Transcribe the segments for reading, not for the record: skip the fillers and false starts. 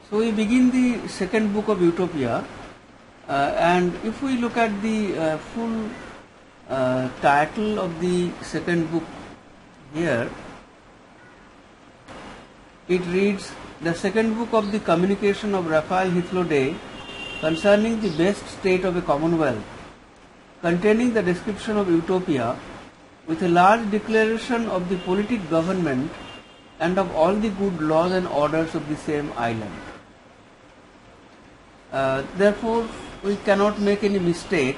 So we begin the second book of Utopia, and if we look at the full title of the second book here, it reads, "The second book of the communication of Raphael Hythloday concerning the best state of a commonwealth, containing the description of Utopia, with a large declaration of the politic government and of all the good laws and orders of the same island." Therefore, we cannot make any mistake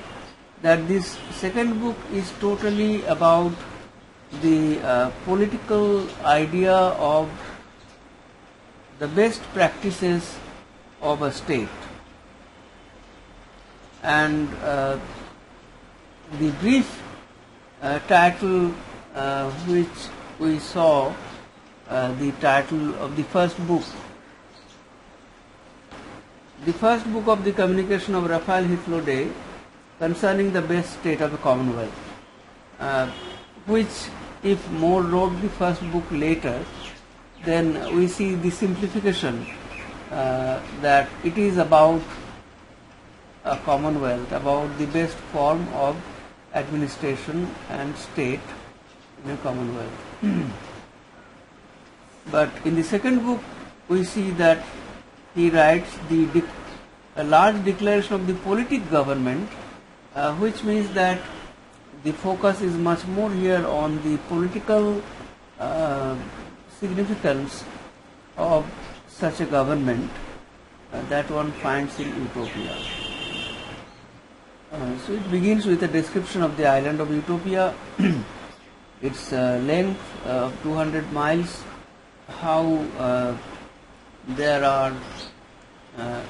that this second book is totally about the political idea of the best practices of a state. And the brief title which we saw, the title of the first book, the first book of the communication of Raphael Hythloday concerning the best state of a commonwealth, which if More wrote the first book later, then we see the simplification that it is about a commonwealth, about the best form of administration and state in a commonwealth. But in the second book we see that he writes a large declaration of the politic government, which means that the focus is much more here on the political significance of such a government that one finds in Utopia. So it begins with a description of the island of Utopia, its length of 200 miles, how there are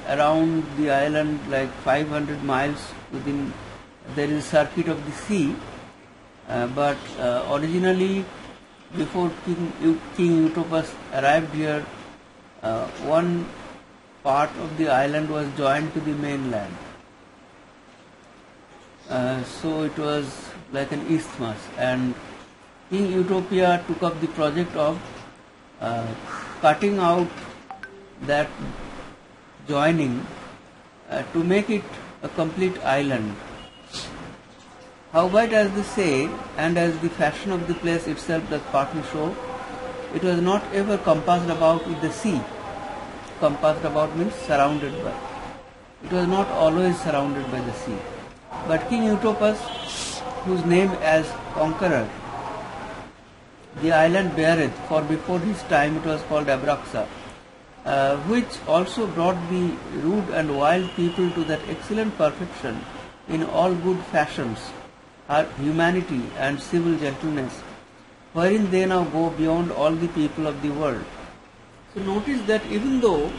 around the island like 500 miles within, there is a circuit of the sea, but originally before King Eutropus arrived here, one part of the island was joined to the mainland. So it was like an isthmus, and King Utopia took up the project of cutting out that joining to make it a complete island. Howbeit, as they say, and as the fashion of the place itself does partly show, it was not ever compassed about with the sea. Compassed about means surrounded by. It was not always surrounded by the sea. But King Eutropus, whose name as conqueror the island beareth, for before his time it was called Abraxa, which also brought the rude and wild people to that excellent perfection in all good fashions, humanity and civil gentleness, wherein they now go beyond all the people of the world. So notice that even though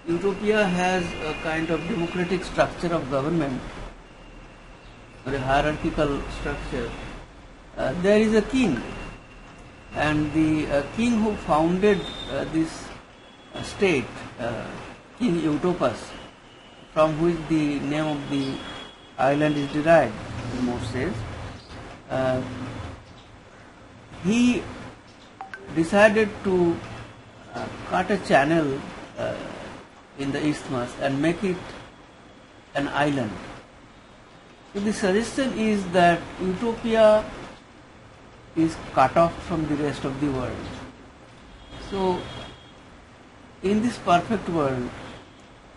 Utopia has a kind of democratic structure of government, or a hierarchical structure, there is a king, and the king who founded this state, King Eutropus, from which the name of the island is derived, More says, he decided to cut a channel in the isthmus and make it an island. So the suggestion is that Utopia is cut off from the rest of the world. So in this perfect world,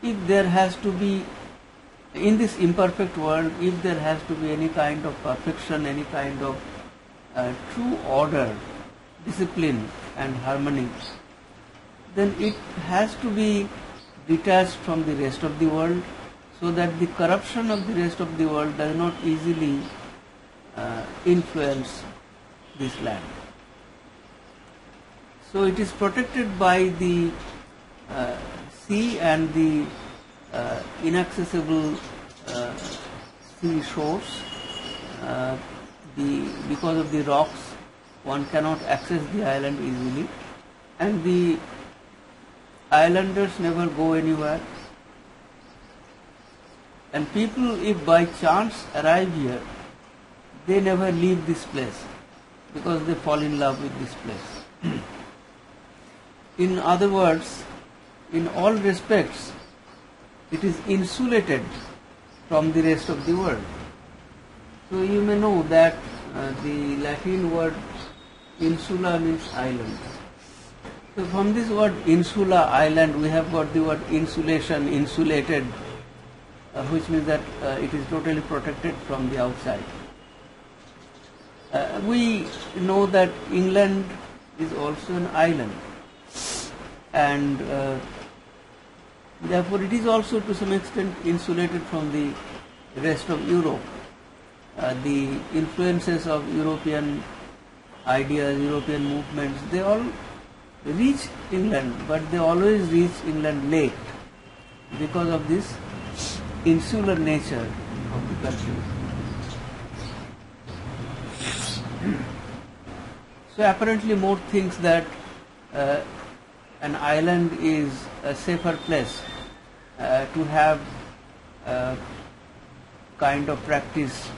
if there has to be, in this imperfect world, if there has to be any kind of perfection, any kind of true order, discipline and harmony, then it has to be detached from the rest of the world, so that the corruption of the rest of the world does not easily influence this land. So it is protected by the sea and the inaccessible sea shores. Because of the rocks, one cannot access the island easily, and the islanders never go anywhere. And people, if by chance arrive here, they never leave this place because they fall in love with this place. In other words, in all respects, it is insulated from the rest of the world. So you may know that the Latin word insula means island. So from this word insula, island, we have got the word insulation, insulated, which means that it is totally protected from the outside. We know that England is also an island, and therefore it is also to some extent insulated from the rest of Europe. The influences of European ideas, European movements, they all reach England, but they always reach England late because of this insular nature of the country. So apparently More thinks that an island is a safer place to have a kind of practice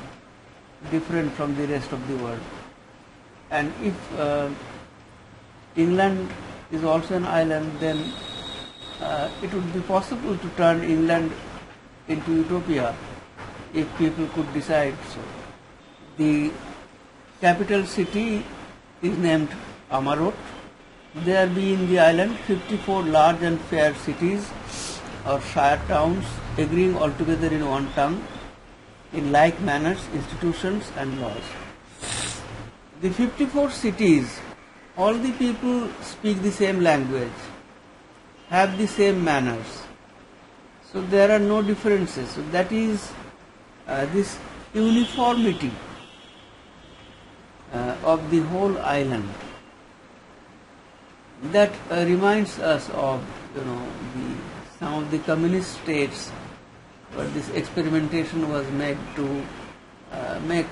different from the rest of the world. And if England is also an island, then it would be possible to turn England into utopia if people could decide so. The capital city is named Amarot. There be in the island 54 large and fair cities or shire towns, agreeing altogether in one tongue, in like manners, institutions and laws. The 54 cities, all the people speak the same language, have the same manners. So there are no differences. So that is this uniformity of the whole island. That reminds us of some of the communist states where this experimentation was made to make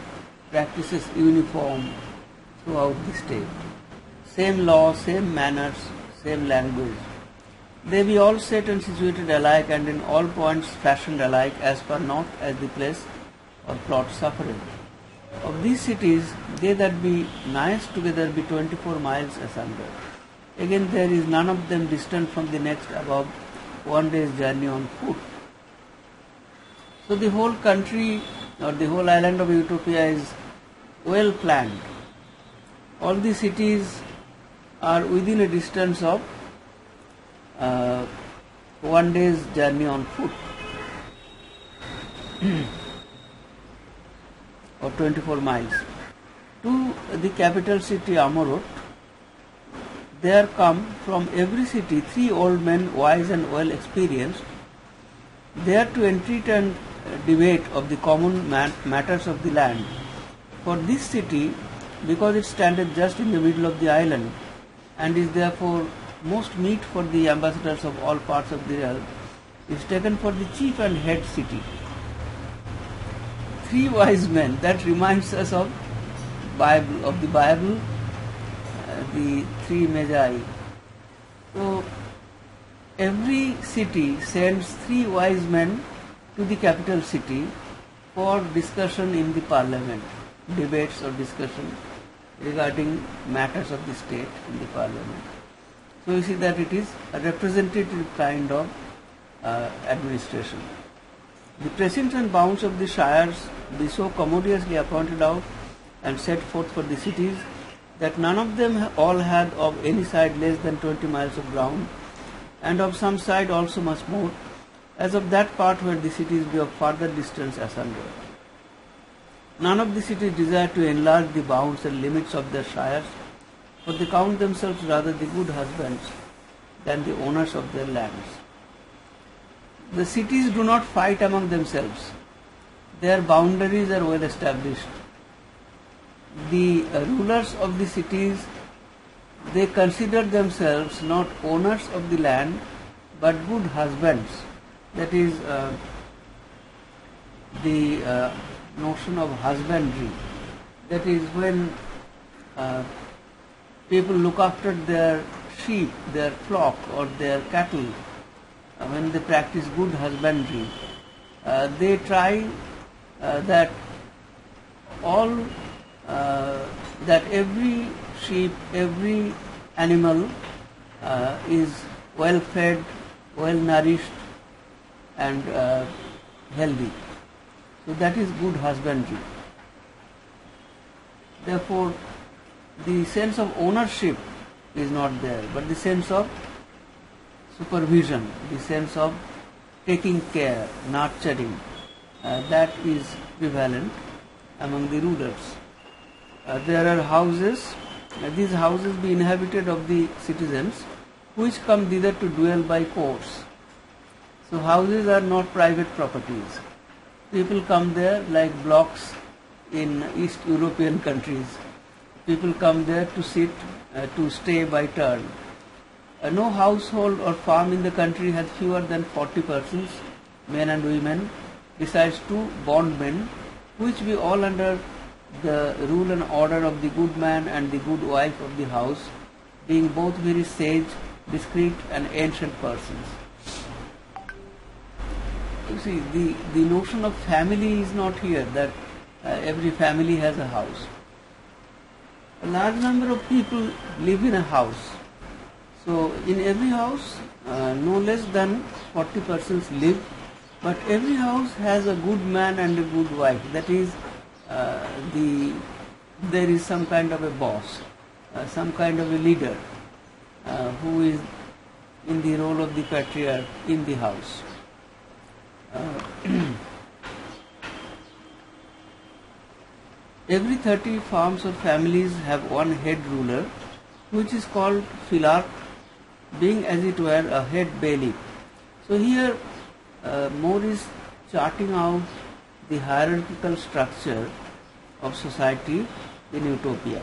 practices uniform throughout the state. Same law, same manners, same language. They be all set and situated alike and in all points fashioned alike as per not as the place or plot suffereth. Of these cities, they that be nighest together be 24 miles asunder. Again, there is none of them distant from the next above 1 day's journey on foot. So the whole country or the whole island of Utopia is well planned. All the cities are within a distance of 1 day's journey on foot or 24 miles. To the capital city Amarot, there come from every city 3 old men, wise and well experienced, there to entreat and debate of the common matters of the land. For this city, because it standeth just in the middle of the island, and is therefore most meet for the ambassadors of all parts of the realm, is taken for the chief and head city. 3 wise men, that reminds us of the Bible, the 3 magi. So every city sends 3 wise men to the capital city for discussion in the parliament, debates or discussion regarding matters of the state in the parliament. So you see that it is a representative kind of administration. The precincts and bounds of the shires be so commodiously appointed out and set forth for the cities that none of them all had of any side less than 20 miles of ground, and of some side also much more, as of that part where the cities be of farther distance asunder. None of the cities desire to enlarge the bounds and limits of their shires, for they count themselves rather the good husbands than the owners of their lands. The cities do not fight among themselves. Their boundaries are well established. The rulers of the cities, they consider themselves not owners of the land, but good husbands. That is the notion of husbandry. That is when people look after their sheep, their flock or their cattle, when they practice good husbandry, they try that every sheep, every animal is well fed, well nourished and healthy. So that is good husbandry. Therefore, the sense of ownership is not there, but the sense of supervision, the sense of taking care, nurturing, that is prevalent among the rulers. There are houses, these houses be inhabited of the citizens, which come thither to dwell by course. So houses are not private properties. People come there like blocks in East European countries. People come there to sit, to stay by turn. No household or farm in the country has fewer than 40 persons, men and women, besides 2 bondmen, which be all under the rule and order of the good man and the good wife of the house, being both very sage, discreet and ancient persons. You see, the notion of family is not here, that every family has a house. A large number of people live in a house. So in every house, no less than 40 persons live, but every house has a good man and a good wife. That is, there is some kind of a boss, some kind of a leader who is in the role of the patriarch in the house. Every 30 farms or families have one head ruler, which is called philarch, being as it were a head bailiff. So here More is charting out the hierarchical structure of society in utopia.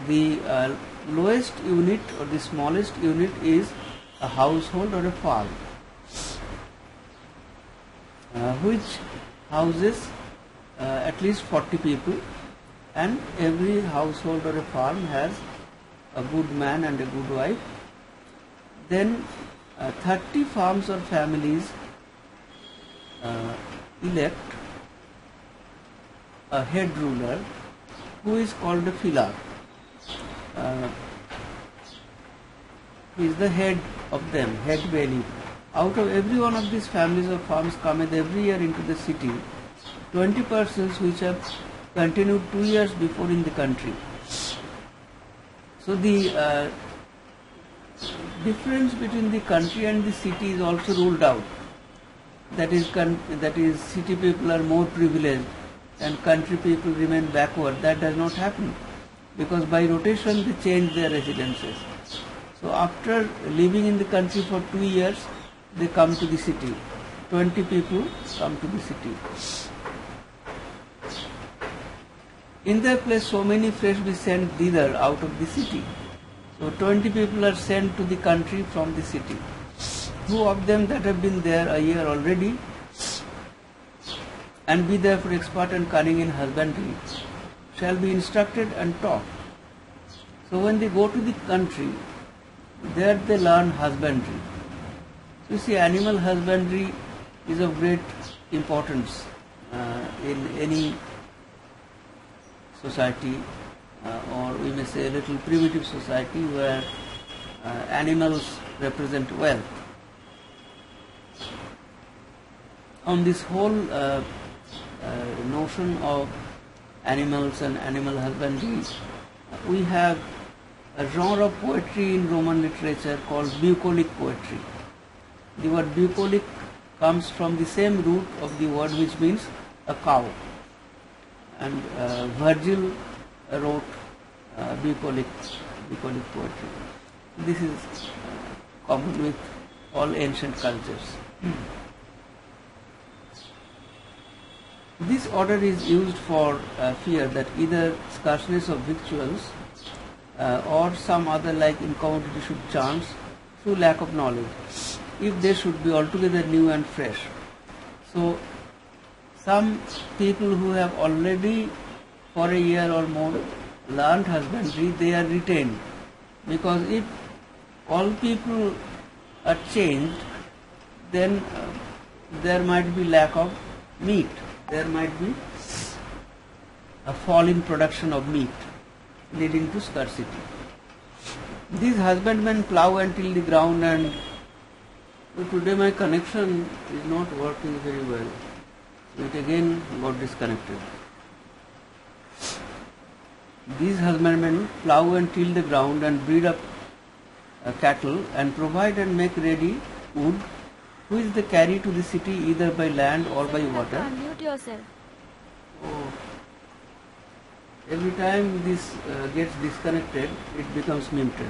The lowest unit or the smallest unit is a household or a farm, which houses at least 40 people, and every household or a farm has a good man and a good wife. Then 30 farms or families elect a head ruler who is called a philarch. He is the head of them, head bailiff. Out of every one of these families or farms cometh every year into the city 20 persons which have continued 2 years before in the country. So the difference between the country and the city is also ruled out. That is, city people are more privileged and country people remain backward. That does not happen, because by rotation they change their residences. So after living in the country for 2 years, they come to the city. 20 people come to the city. In their place, so many fresh be sent thither out of the city. So 20 people are sent to the country from the city. Who of them that have been there a year already, and be therefore expert and cunning in husbandry, shall be instructed and taught. So when they go to the country, there they learn husbandry. So you see, animal husbandry is of great importance in any society, or we may say a little primitive society where animals represent wealth. On this whole notion of animals and animal husbandry, we have a genre of poetry in Roman literature called bucolic poetry. The word bucolic comes from the same root of the word which means a cow. And Virgil wrote bucolic poetry. This is common with all ancient cultures. This order is used for fear that either scarceness of victuals or some other like incommodity should chance through lack of knowledge, if they should be altogether new and fresh. So some people who have already for a year or more learned husbandry, they are retained, because if all people are changed, then there might be lack of meat. There might be a fall in production of meat, leading to scarcity. These husbandmen plough and till the ground and So today my connection is not working very well. It again got disconnected. These husbandmen plough and till the ground and breed up cattle and provide and make ready wood, which they carry to the city either by land or by water. Unmute yourself. Oh. Every time this gets disconnected, it becomes muted.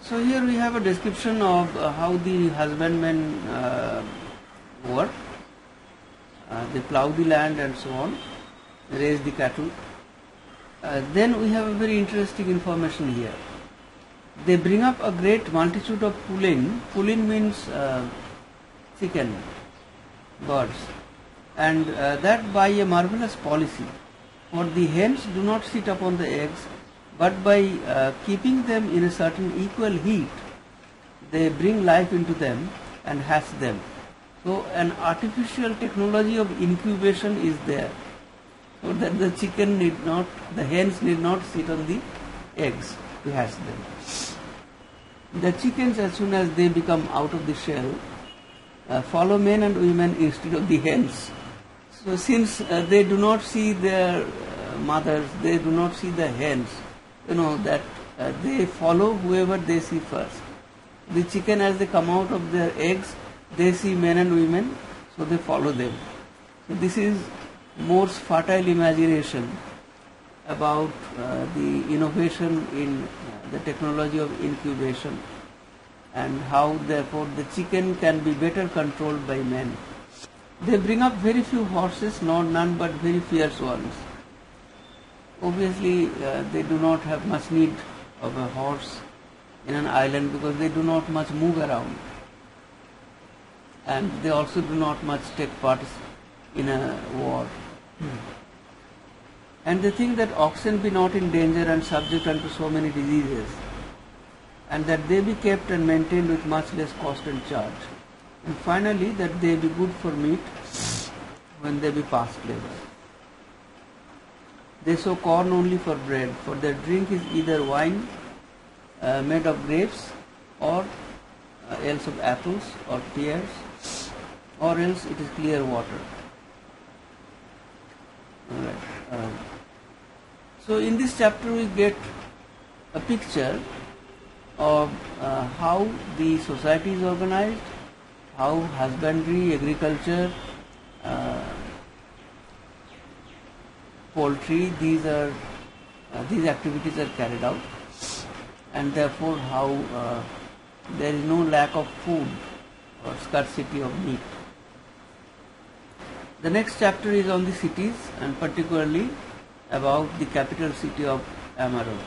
So here we have a description of how the husbandmen work. They plough the land and so on, raise the cattle. Then we have a very interesting information here. They bring up a great multitude of pulin. Pulin means chicken, birds, and that by a marvelous policy. For the hens do not sit upon the eggs, but by keeping them in a certain equal heat, they bring life into them and hatch them. So an artificial technology of incubation is there, so that the hens need not sit on the eggs to hatch them. The chickens, as soon as they become out of the shell, follow men and women instead of the hens. So since they do not see their mothers, they do not see the hens, that they follow whoever they see first. The chicken, as they come out of their eggs, they see men and women, so they follow them. So this is More's fertile imagination about the innovation in the technology of incubation, and how therefore the chicken can be better controlled by men. They bring up very few horses, none but very fierce ones. Obviously they do not have much need of a horse in an island, because they do not much move around, and they also do not much take part in a war. And they think that oxen be not in danger and subject unto so many diseases, and that they be kept and maintained with much less cost and charge. And finally, that they be good for meat when they be past labor. They sow corn only for bread, for their drink is either wine made of grapes, or else of apples or pears, or else it is clear water. Alright. So in this chapter we get a picture of how the society is organized, how husbandry, agriculture, poultry, these activities are carried out, and therefore how there is no lack of food or scarcity of meat. The next chapter is on the cities, and particularly about the capital city of Amaroth.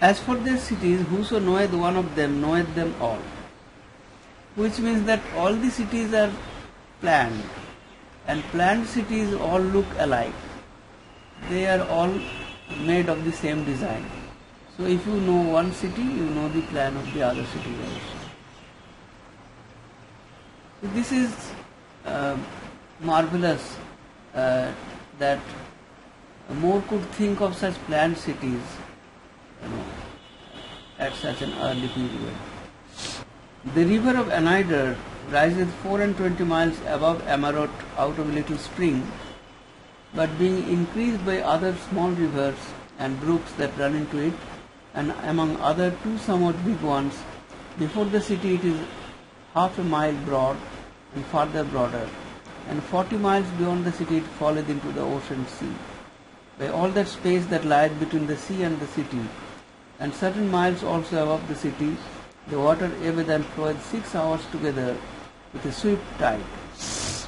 As for their cities, whoso knoweth one of them knoweth them all. Which means that all the cities are planned, and planned cities all look alike. They are all made of the same design. So if you know one city, you know the plan of the other city also. So this is marvelous that More could think of such planned cities, at such an early period. The river of Anider rises 24 miles above Amaroth out of a little spring, but being increased by other small rivers and brooks that run into it, and among other two somewhat big ones, before the city it is half a mile broad and farther broader, and 40 miles beyond the city it falleth into the ocean sea. By all that space that lieth between the sea and the city, and certain miles also above the city, the water ever then floweth 6 hours together with a swift tide. So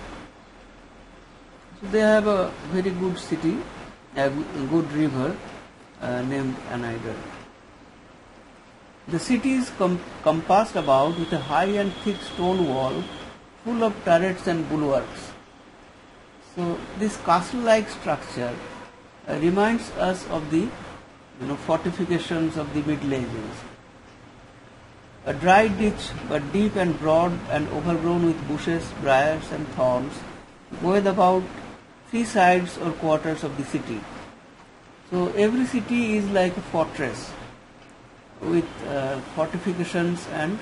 they have a very good city, a good river named Anider. The city is compassed about with a high and thick stone wall full of turrets and bulwarks. So this castle-like structure reminds us of the fortifications of the Middle Ages. A dry ditch, but deep and broad and overgrown with bushes, briars and thorns, goeth about 3 sides or quarters of the city. So every city is like a fortress, with fortifications and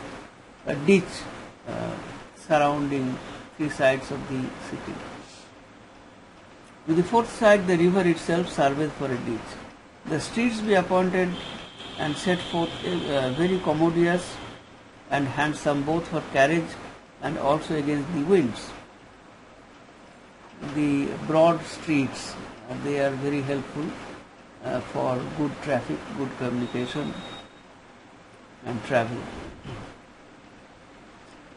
a ditch surrounding three sides of the city. With the fourth side, the river itself serveth for a ditch. The streets be appointed and set forth very commodious and handsome both for carriage and also against the winds. The broad streets, they are very helpful for good traffic, good communication and travel.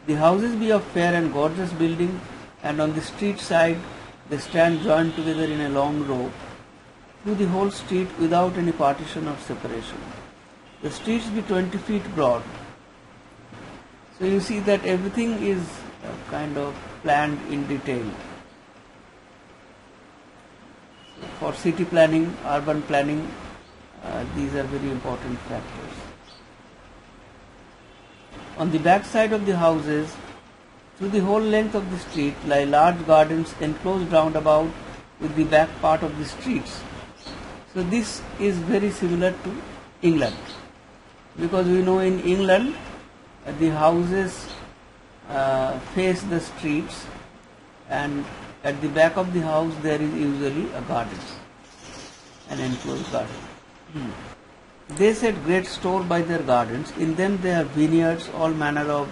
The houses be of fair and gorgeous building, and on the street side they stand joined together in a long row through the whole street without any partition or separation. The streets be 20 feet broad. So you see that everything is kind of planned in detail. For city planning, urban planning, these are very important factors. On the back side of the houses, through the whole length of the street, lie large gardens enclosed round about with the back part of the streets. So this is very similar to England, because we know in England the houses face the streets, and at the back of the house there is usually a garden, an enclosed garden. They set great store by their gardens. In them they have vineyards, all manner of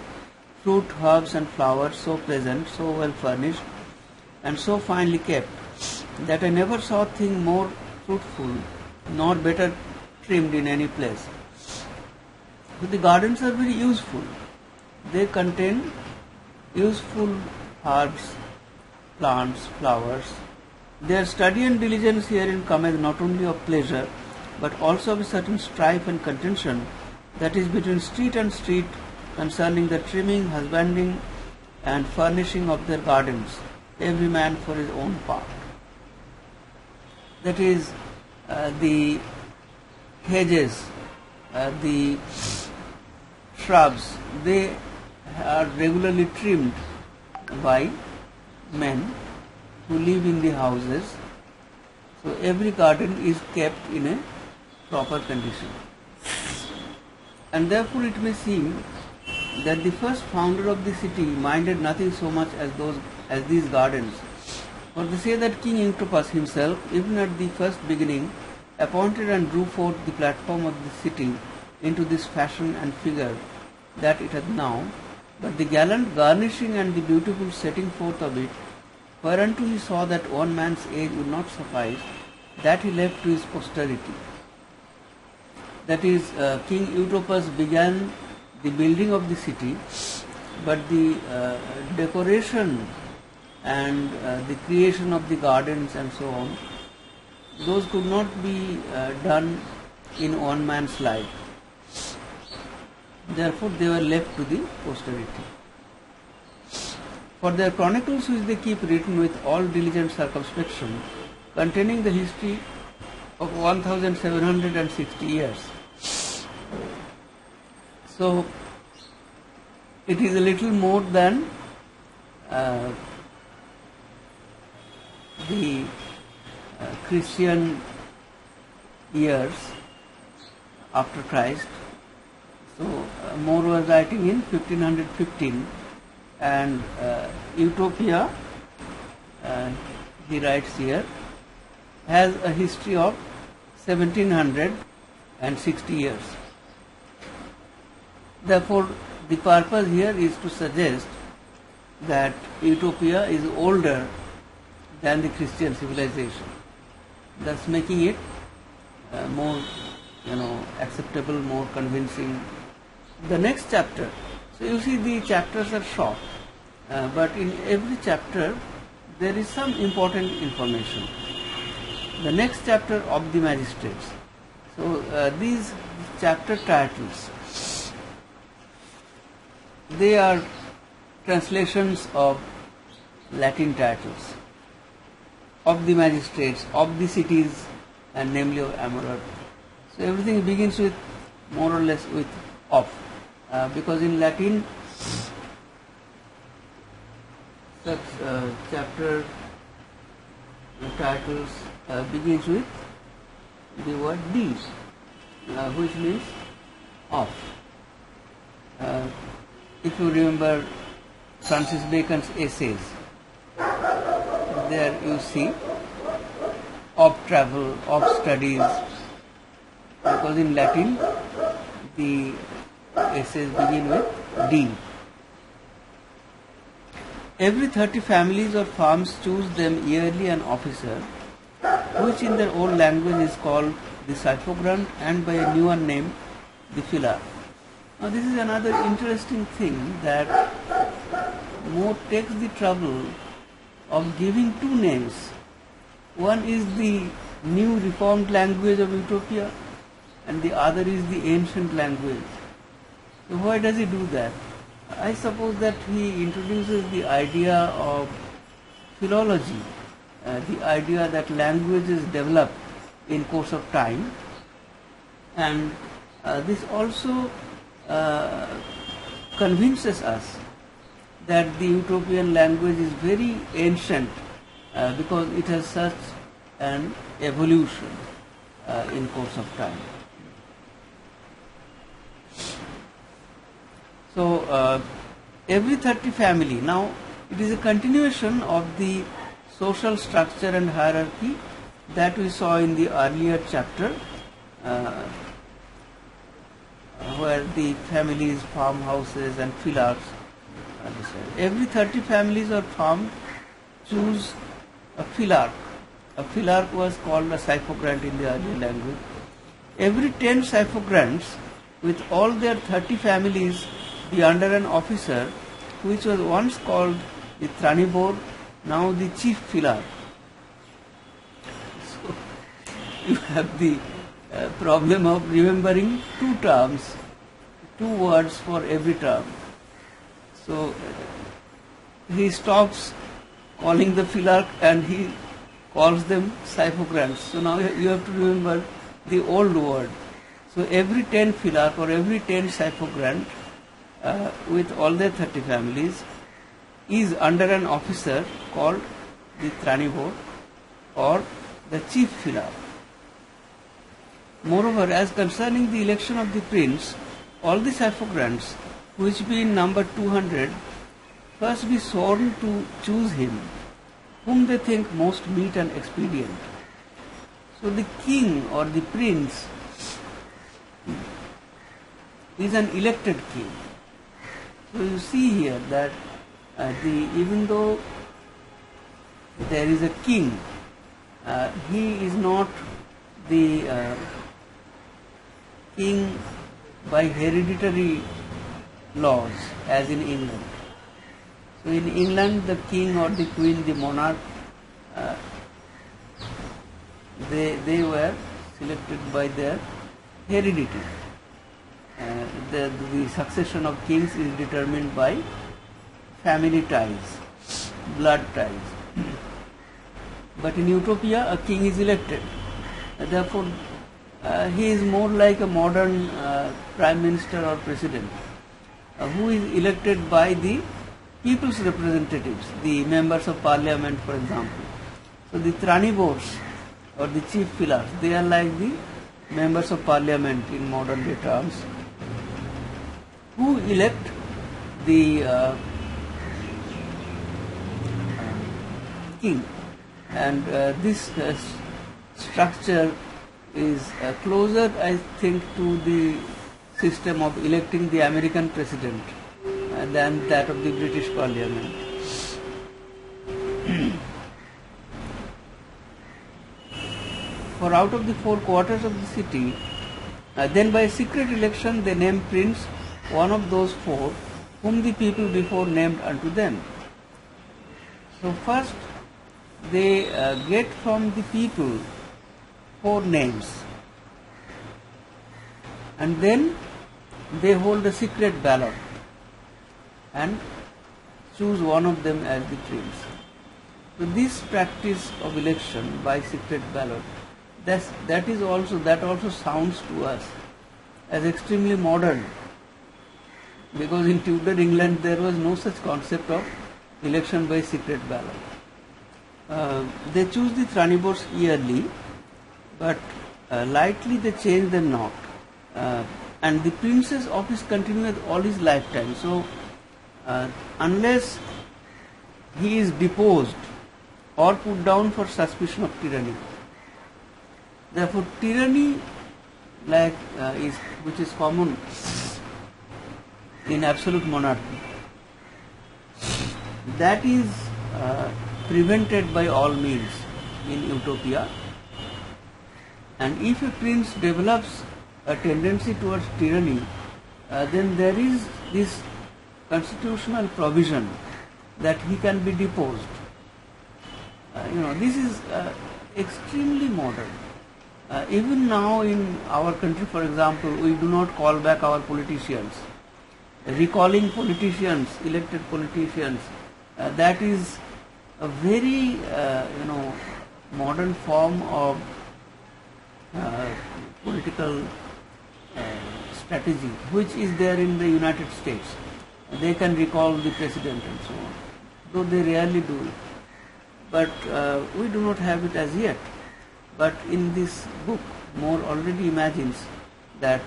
fruit, herbs and flowers, so pleasant, so well furnished, and so finely kept, that I never saw thing more fruitful, nor better trimmed in any place. So the gardens are very useful. They contain useful herbs, plants, flowers. Their study and diligence herein cometh not only of pleasure, but also of a certain strife and contention that is between street and street concerning the trimming, husbanding and furnishing of their gardens, every man for his own part. That is, the hedges, the shrubs, they are regularly trimmed by men who live in the houses. So every garden is kept in a proper condition. And therefore it may seem that the first founder of the city minded nothing so much as these gardens. For they say that King Eutropas himself, even at the first beginning, appointed and drew forth the platform of the city into this fashion and figure that it hath now, but the gallant garnishing and the beautiful setting forth of it, whereunto he saw that one man's age would not suffice, that he left to his posterity. That is, King Eutropas began the building of the city, but the decoration and the creation of the gardens and so on, those could not be done in one man's life. Therefore they were left to the posterity. For their chronicles, which they keep written with all diligent circumspection, containing the history of 1760 years. So it is a little more than the Christian years after Christ. So More was writing in 1515, and Utopia, he writes here, has a history of 1760 years. Therefore, the purpose here is to suggest that Utopia is older than the Christian civilization, thus making it more, acceptable, more convincing. The next chapter, so you see the chapters are short, but in every chapter there is some important information. The next chapter of the magistrates. So these chapter titles, they are translations of Latin titles of the magistrates, of the cities, and namely of Amurata. So everything begins with more or less with of, because in Latin such chapter titles begins with the word "de," which means of. If you remember Francis Bacon's essays, there you see of travel, of studies, because in Latin the essays begin with D. Every 30 families or farms choose them yearly an officer, which in their own language is called the Syphogrant and by a newer name, the Philar. Now this is another interesting thing, that More takes the trouble of giving two names. One is the new reformed language of Utopia and the other is the ancient language. So why does he do that? I suppose that he introduces the idea of philology, the idea that languages develop in course of time, and this also convinces us that the Utopian language is very ancient because it has such an evolution in course of time. So every 30 family, now it is a continuation of the social structure and hierarchy that we saw in the earlier chapter, where the families, farmhouses and phylars are decided. Every 30 families or farm choose a philarch. A philarch was called a Syphogrant in the earlier language. Every 10 Syphogrants with all their 30 families be under an officer, which was once called the Tranibor, now the chief philarch. So you have the problem of remembering two terms, two words for every term. So he stops calling the philarch and he calls them Syphogrants. So now you have to remember the old word. So every 10 philarch or every 10 Syphogrant with all their 30 families is under an officer called the Tranibor or the chief philarch. Moreover, as concerning the election of the prince, all the Syphogrants, which be in number 200, first be sworn to choose him, whom they think most meet and expedient. So the king or the prince is an elected king. So you see here that even though there is a king, he is not the king by hereditary laws as in England. So in England, the king or the queen, the monarch, they were selected by their heredity. The succession of kings is determined by family ties, blood ties. But in Utopia, a king is elected. Therefore, he is more like a modern prime minister or president, who is elected by the people's representatives, the members of parliament, for example. So the Tranibors or the chief philarch, they are like the members of parliament in modern day terms, who elect the king. And this structure is closer, I think, to the system of electing the American president than that of the British Parliament. For out of the 4 quarters of the city, then by secret election they name prince one of those 4 whom the people before named unto them. So first they get from the people 4 names, and then they hold a secret ballot and choose one of them as the prince. So this practice of election by secret ballot, that also sounds to us as extremely modern, because in Tudor England there was no such concept of election by secret ballot. They choose the Tranibors yearly, but lightly they change them not. and the prince's office continued all his lifetime. So unless he is deposed or put down for suspicion of tyranny. Therefore, tyranny, which is common in absolute monarchy, that is prevented by all means in utopia. And if a prince develops a tendency towards tyranny, then there is this constitutional provision that he can be deposed. This is extremely modern. Even now in our country, for example, we do not call back our politicians. Recalling politicians, elected politicians, that is a very modern form of political strategy, which is there in the United States. They can recall the president and so on, though they rarely do it. But we do not have it as yet. But in this book, More already imagines that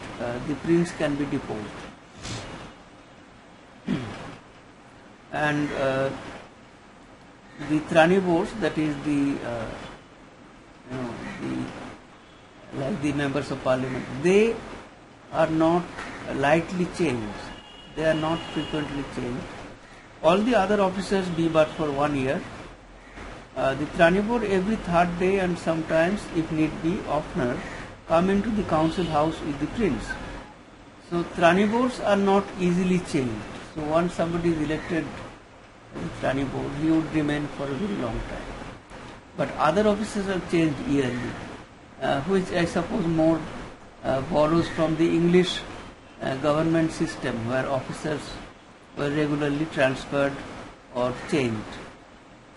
the prince can be deposed. And the Tranibors, that is like the members of parliament, they are not lightly changed. They are not frequently changed. All the other officers be but for 1 year. The Tranibor every third day and sometimes, if need be, oftener, come into the council house with the prince. So Tranibors are not easily changed. So once somebody is elected Tranibor, he would remain for a very long time. But other officers are changed yearly, which I suppose more borrows from the English government system, where officers were regularly transferred or changed.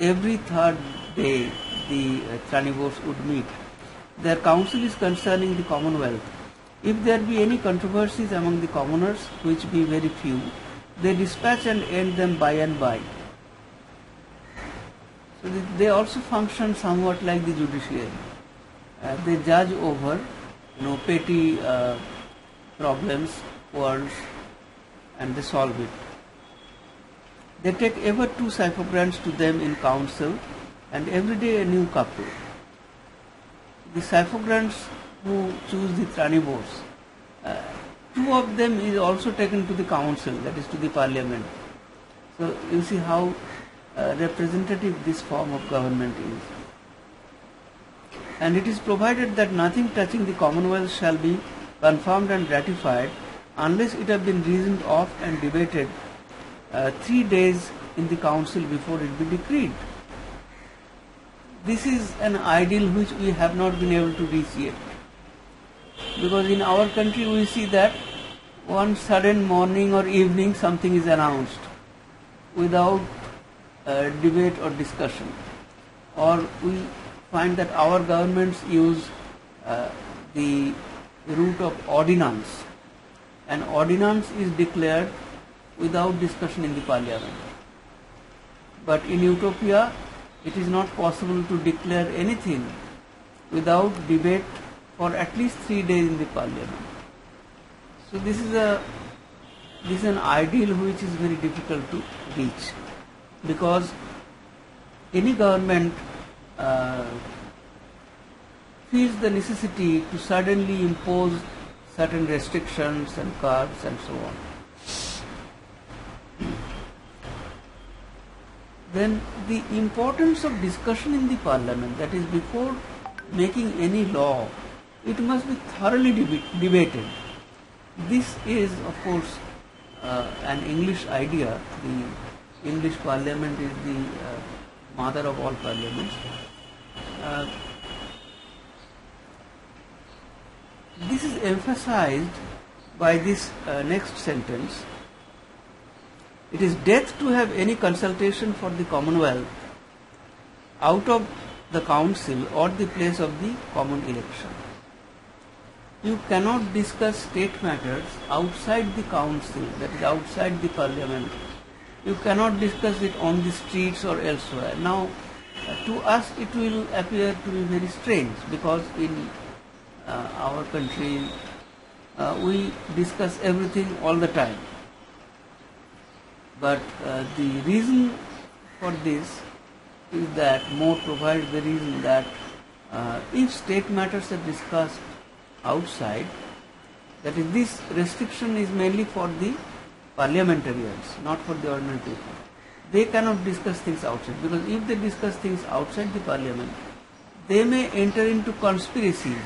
Every third day the Tranibors would meet. Their council is concerning the Commonwealth. If there be any controversies among the commoners, which be very few, they dispatch and end them by and by. So they also function somewhat like the judiciary. They judge over petty problems, quarrels, and they solve it. They take ever 2 syphogrants to them in council, and every day a new couple. The syphogrants who choose the Tranibors, 2 of them is also taken to the council, that is to the parliament. So you see how representative this form of government is. And it is provided that nothing touching the Commonwealth shall be confirmed and ratified unless it have been reasoned of and debated 3 days in the council before it be decreed. This is an ideal which we have not been able to reach yet. Because in our country we see that one sudden morning or evening something is announced without debate or discussion. Or we find that our governments use the route of ordinance. An ordinance is declared without discussion in the parliament. But in utopia, it is not possible to declare anything without debate for at least 3 days in the parliament. So this is an ideal which is very difficult to reach, because any government feels the necessity to suddenly impose certain restrictions and curbs and so on. Then the importance of discussion in the parliament, that is before making any law, it must be thoroughly debated. This is of course an English idea. The English parliament is the mother of all parliaments. This is emphasized by this next sentence. It is death to have any consultation for the Commonwealth out of the council or the place of the common election. You cannot discuss state matters outside the council, that is outside the parliament. You cannot discuss it on the streets or elsewhere. Now, to us it will appear to be very strange, because in our country we discuss everything all the time. But the reason for this is that More provides the reason that if state matters are discussed outside, that is, this restriction is mainly for the parliamentarians, not for the ordinary people. They cannot discuss things outside, because if they discuss things outside the parliament, they may enter into conspiracies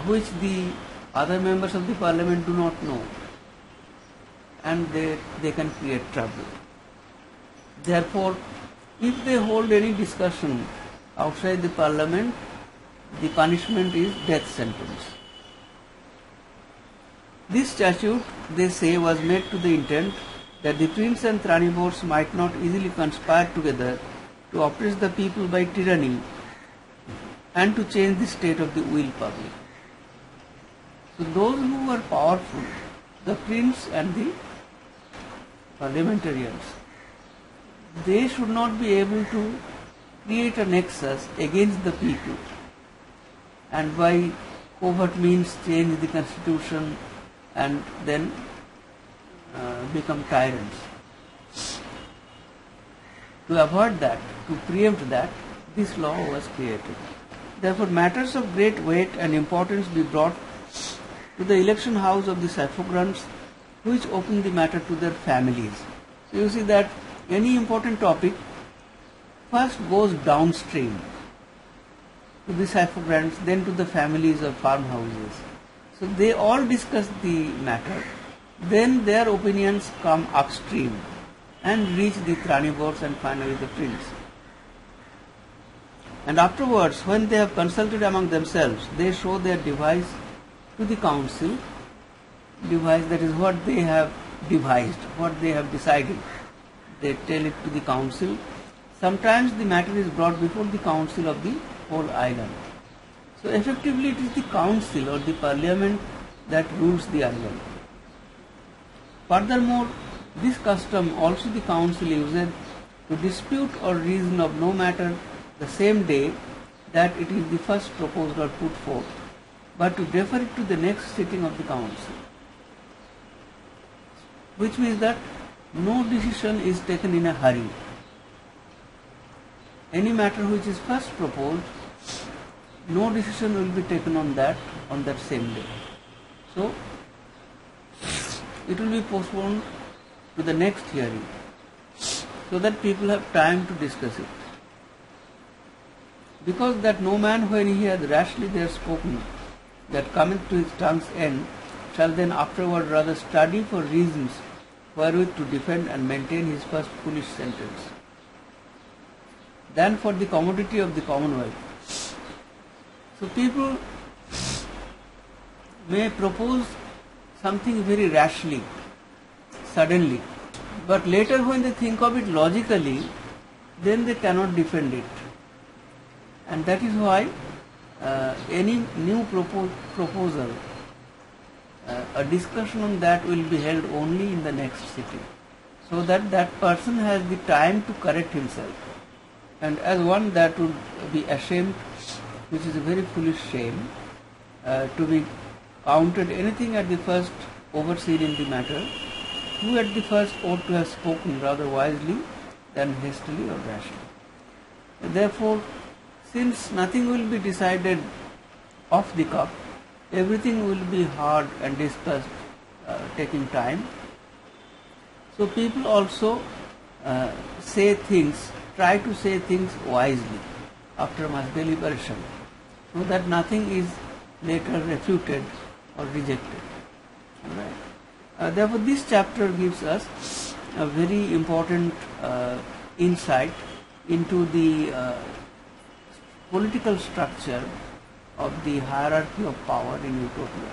which the other members of the parliament do not know, and they can create trouble. Therefore, if they hold any discussion outside the parliament, the punishment is death sentence. This statute, they say, was made to the intent that the prince and Tranibors might not easily conspire together to oppress the people by tyranny and to change the state of the will public. So those who were powerful, the prince and the parliamentarians, they should not be able to create a nexus against the people and by covert means change the constitution and then become tyrants. To avoid that, to preempt that, this law was created. Therefore, matters of great weight and importance be brought to the election house of the suffragans, which open the matter to their families. So you see that any important topic first goes downstream to the suffragans, then to the families of farmhouses. So they all discuss the matter, then their opinions come upstream and reach the Tranibors and finally the prince. And afterwards, when they have consulted among themselves, they show their device to the council. Device, that is what they have devised, what they have decided. They tell it to the council. Sometimes the matter is brought before the council of the whole island. So effectively it is the council or the parliament that rules the island. Furthermore, this custom also the council uses to dispute or reason of no matter the same day that it is the first proposed or put forth, but to defer it to the next sitting of the council. Which means that no decision is taken in a hurry. Any matter which is first proposed, no decision will be taken on that same day. So it will be postponed to the next hearing so that people have time to discuss it. Because that no man, when he hath rashly there spoken, that cometh to his tongue's end, shall then afterward rather study for reasons wherewith to defend and maintain his first foolish sentence, than for the commodity of the commonwealth. So people may propose something very rashly, suddenly, but later when they think of it logically, then they cannot defend it. And that is why any new proposal, a discussion on that will be held only in the next sitting, so that that person has the time to correct himself. And as one that would be ashamed, which is a very foolish shame, to be counted anything at the first overseen in the matter, who at the first ought to have spoken rather wisely than hastily or rashly. Therefore, since nothing will be decided off the cuff, everything will be hard and discussed, taking time. So people also say things, try to say things wisely after much deliberation, so that nothing is later refuted or rejected. Right. Therefore, this chapter gives us a very important insight into the political structure of the hierarchy of power in Utopia.